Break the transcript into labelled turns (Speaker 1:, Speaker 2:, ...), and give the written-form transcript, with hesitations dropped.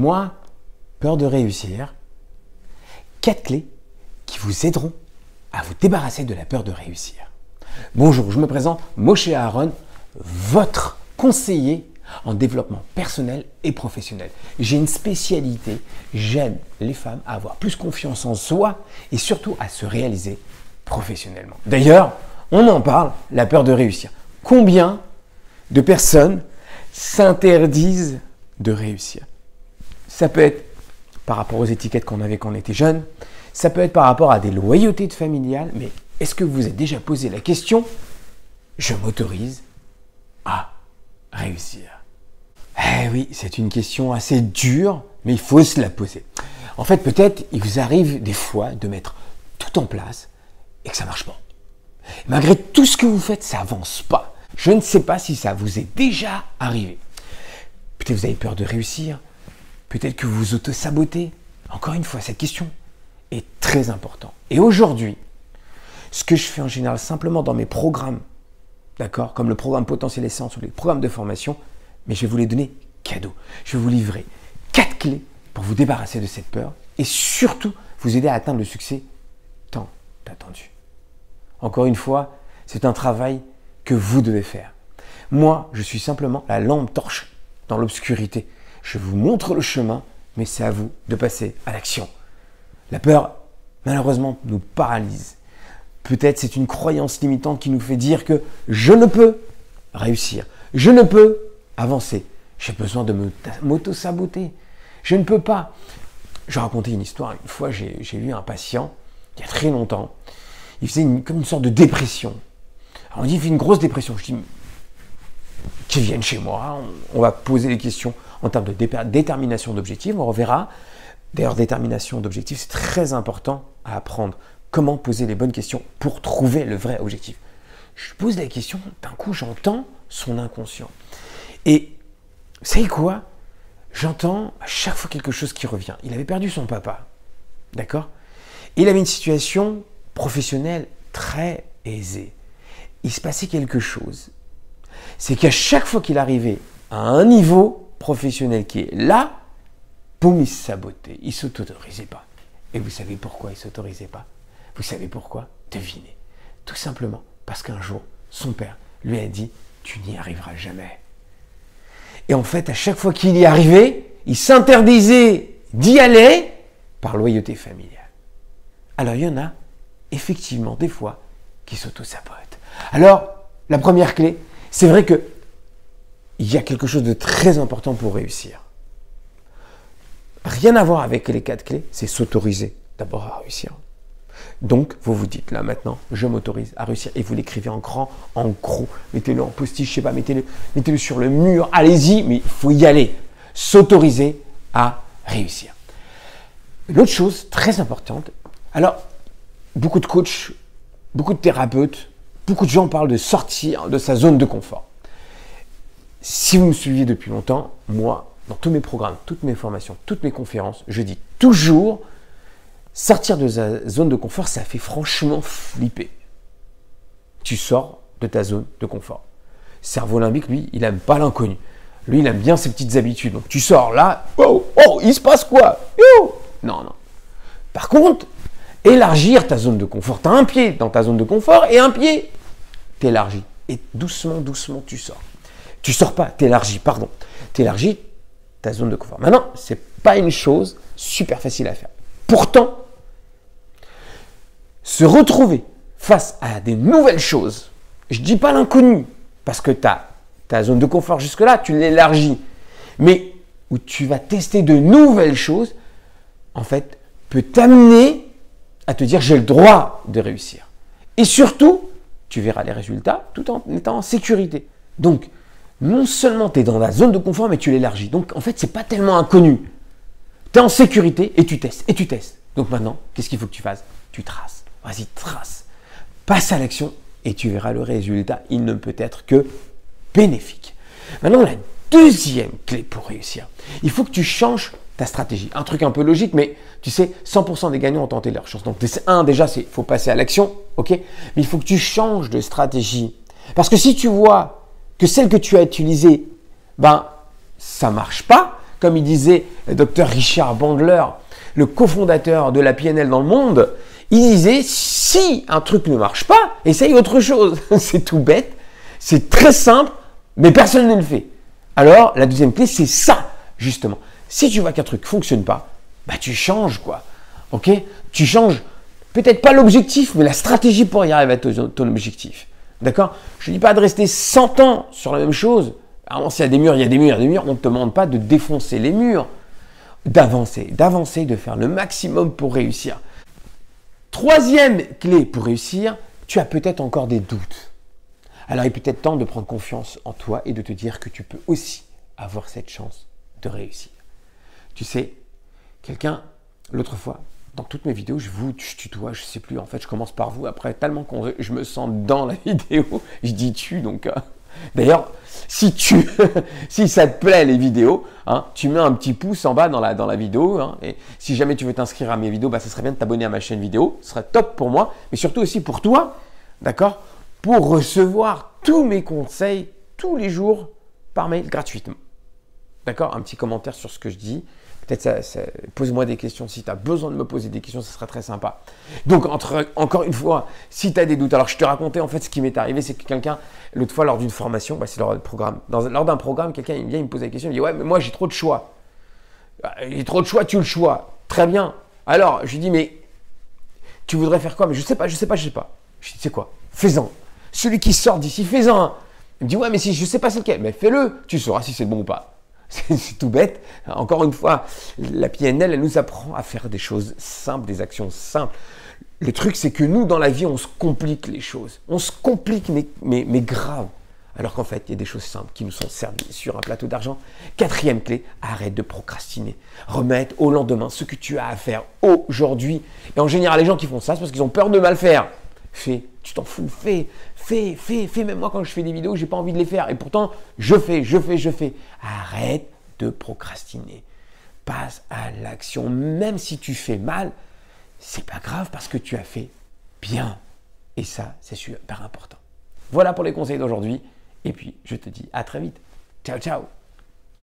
Speaker 1: Moi, peur de réussir, 4 clés qui vous aideront à vous débarrasser de la peur de réussir. Bonjour, je me présente Moshe Aaron, votre conseiller en développement personnel et professionnel. J'ai une spécialité, j'aide les femmes à avoir plus confiance en soi et surtout à se réaliser professionnellement. D'ailleurs, on en parle, la peur de réussir. Combien de personnes s'interdisent de réussir? Ça peut être par rapport aux étiquettes qu'on avait quand on était jeune, ça peut être par rapport à des loyautés familiales, mais est-ce que vous vous êtes déjà posé la question « Je m'autorise à réussir ?» Eh oui, c'est une question assez dure, mais il faut se la poser. En fait, peut-être il vous arrive des fois de mettre tout en place et que ça ne marche pas. Malgré tout ce que vous faites, ça avance pas. Je ne sais pas si ça vous est déjà arrivé. Peut-être vous avez peur de réussir, peut-être que vous vous auto-sabotez. Encore une fois, cette question est très importante. Et aujourd'hui, ce que je fais en général simplement dans mes programmes, d'accord, comme le programme Potentiel Essence ou les programmes de formation, mais je vais vous les donner cadeau. Je vais vous livrer 4 clés pour vous débarrasser de cette peur et surtout vous aider à atteindre le succès tant attendu. Encore une fois, c'est un travail que vous devez faire. Moi, je suis simplement la lampe torche dans l'obscurité. Je vous montre le chemin, mais c'est à vous de passer à l'action. La peur, malheureusement, nous paralyse. Peut-être c'est une croyance limitante qui nous fait dire que je ne peux réussir, je ne peux avancer, j'ai besoin de m'auto-saboter, je ne peux pas. Je vais raconter une histoire. Une fois, j'ai vu un patient, il y a très longtemps, il faisait comme une sorte de dépression. Alors on dit, il fait une grosse dépression. Je dis, qu'il vienne chez moi, on va poser les questions en termes de détermination d'objectifs, on reverra. D'ailleurs, détermination d'objectifs, c'est très important à apprendre. Comment poser les bonnes questions pour trouver le vrai objectif. Je pose la question, d'un coup, j'entends son inconscient. Et vous savez quoi? J'entends à chaque fois quelque chose qui revient. Il avait perdu son papa, d'accord? Il avait une situation professionnelle très aisée. Il se passait quelque chose. C'est qu'à chaque fois qu'il arrivait à un niveau professionnel qui est là, boum, il se sabotait, il ne s'autorisait pas. Et vous savez pourquoi il ne s'autorisait pas? Vous savez pourquoi? Devinez. Tout simplement parce qu'un jour, son père lui a dit « Tu n'y arriveras jamais ». Et en fait, à chaque fois qu'il y arrivait, il s'interdisait d'y aller par loyauté familiale. Alors, il y en a, effectivement, des fois, qui s'auto-sabotent. Alors, la première clé, c'est vrai qu'il y a quelque chose de très important pour réussir. Rien à voir avec les 4 clés, c'est s'autoriser d'abord à réussir. Donc, vous vous dites là maintenant, je m'autorise à réussir et vous l'écrivez en grand, en gros, mettez-le en post-it, je sais pas, mettez-le sur le mur, allez-y, mais il faut y aller. S'autoriser à réussir. L'autre chose très importante, alors, beaucoup de coachs, beaucoup de thérapeutes, beaucoup de gens parlent de sortir de sa zone de confort. Si vous me suivez depuis longtemps, moi, dans tous mes programmes, toutes mes formations, toutes mes conférences, je dis toujours, sortir de sa zone de confort, ça fait franchement flipper. Tu sors de ta zone de confort. Cerveau limbique, lui, il n'aime pas l'inconnu. Lui, il aime bien ses petites habitudes. Donc, tu sors là, oh, il se passe quoi? Non. Par contre, élargir ta zone de confort. Tu as un pied dans ta zone de confort et un pied, t'élargis. Et doucement, tu sors. Tu sors pas, t'élargis, pardon. T'élargis ta zone de confort. Maintenant, ce n'est pas une chose super facile à faire. Pourtant, se retrouver face à des nouvelles choses, je ne dis pas l'inconnu, parce que tu as ta zone de confort jusque-là, tu l'élargis, mais où tu vas tester de nouvelles choses, en fait, peut t'amener à te dire j'ai le droit de réussir. Et surtout, tu verras les résultats tout en étant en sécurité. Donc, non seulement tu es dans la zone de confort, mais tu l'élargis. Donc, en fait, ce n'est pas tellement inconnu. Tu es en sécurité et tu testes. Donc maintenant, qu'est-ce qu'il faut que tu fasses? Tu traces. Vas-y, trace. Passe à l'action et tu verras le résultat. Il ne peut être que bénéfique. Maintenant, la deuxième clé pour réussir, il faut que tu changes ta stratégie. Un truc un peu logique, mais tu sais, 100% des gagnants ont tenté leur chance. Donc, déjà, il faut passer à l'action, ok? Mais il faut que tu changes de stratégie. Parce que si tu vois que celle que tu as utilisée, ça ne marche pas, comme il disait le docteur Richard Bandler, le cofondateur de la PNL dans le monde, il disait, si un truc ne marche pas, essaye autre chose. C'est tout bête, c'est très simple, mais personne ne le fait. Alors, la deuxième clé, c'est ça, justement. Si tu vois qu'un truc ne fonctionne pas, bah tu changes, quoi. Ok? Tu changes, peut-être pas l'objectif, mais la stratégie pour y arriver à ton objectif. D'accord? Je ne dis pas de rester 100 ans sur la même chose. Alors, s'il y a des murs, il y a des murs, il y a des murs. On ne te demande pas de défoncer les murs. D'avancer, de faire le maximum pour réussir. Troisième clé pour réussir, tu as peut-être encore des doutes. Alors, il est peut-être temps de prendre confiance en toi et de te dire que tu peux aussi avoir cette chance de réussir. Tu sais, quelqu'un, l'autre fois, dans toutes mes vidéos, je tutoie, je sais plus, en fait, je commence par vous, après, tellement que je me sens dans la vidéo, je dis tu, donc... D'ailleurs, si ça te plaît les vidéos, hein, tu mets un petit pouce en bas dans la vidéo, hein, et si jamais tu veux t'inscrire à mes vidéos, bah, ça serait bien de t'abonner à ma chaîne vidéo, ce serait top pour moi, mais surtout aussi pour toi, d'accord, pour recevoir tous mes conseils tous les jours par mail gratuitement. D'accord? Un petit commentaire sur ce que je dis. Peut-être pose-moi des questions si tu as besoin de me poser des questions, ça serait très sympa. Donc, encore une fois, si tu as des doutes, alors je te racontais en fait ce qui m'est arrivé, c'est que quelqu'un, l'autre fois lors d'une formation, bah, c'est lors d'un programme, quelqu'un il vient, il me pose la question, il me dit ouais, mais moi j'ai trop de choix. J'ai trop de choix, tu le choix. Très bien. Alors, je lui dis mais tu voudrais faire quoi? Mais je sais pas. Je lui dis c'est quoi? Fais-en. Celui qui sort d'ici, fais-en un. Il me dit ouais, mais si je sais pas c'est lequel, mais fais-le, tu sauras si c'est bon ou pas. C'est tout bête. Encore une fois, la PNL, elle nous apprend à faire des choses simples, des actions simples. Le truc, c'est que nous, dans la vie, on se complique les choses. On se complique, mais grave. Alors qu'en fait, il y a des choses simples qui nous sont servies sur un plateau d'argent. Quatrième clé, arrête de procrastiner. Remettre au lendemain ce que tu as à faire aujourd'hui. Et en général, les gens qui font ça, c'est parce qu'ils ont peur de mal faire. Fais, tu t'en fous, fais. Même moi, quand je fais des vidéos, j'ai pas envie de les faire. Et pourtant, je fais. Arrête de procrastiner. Passe à l'action. Même si tu fais mal, c'est pas grave parce que tu as fait bien. Et ça, c'est super important. Voilà pour les conseils d'aujourd'hui. Et puis, je te dis à très vite. Ciao, ciao.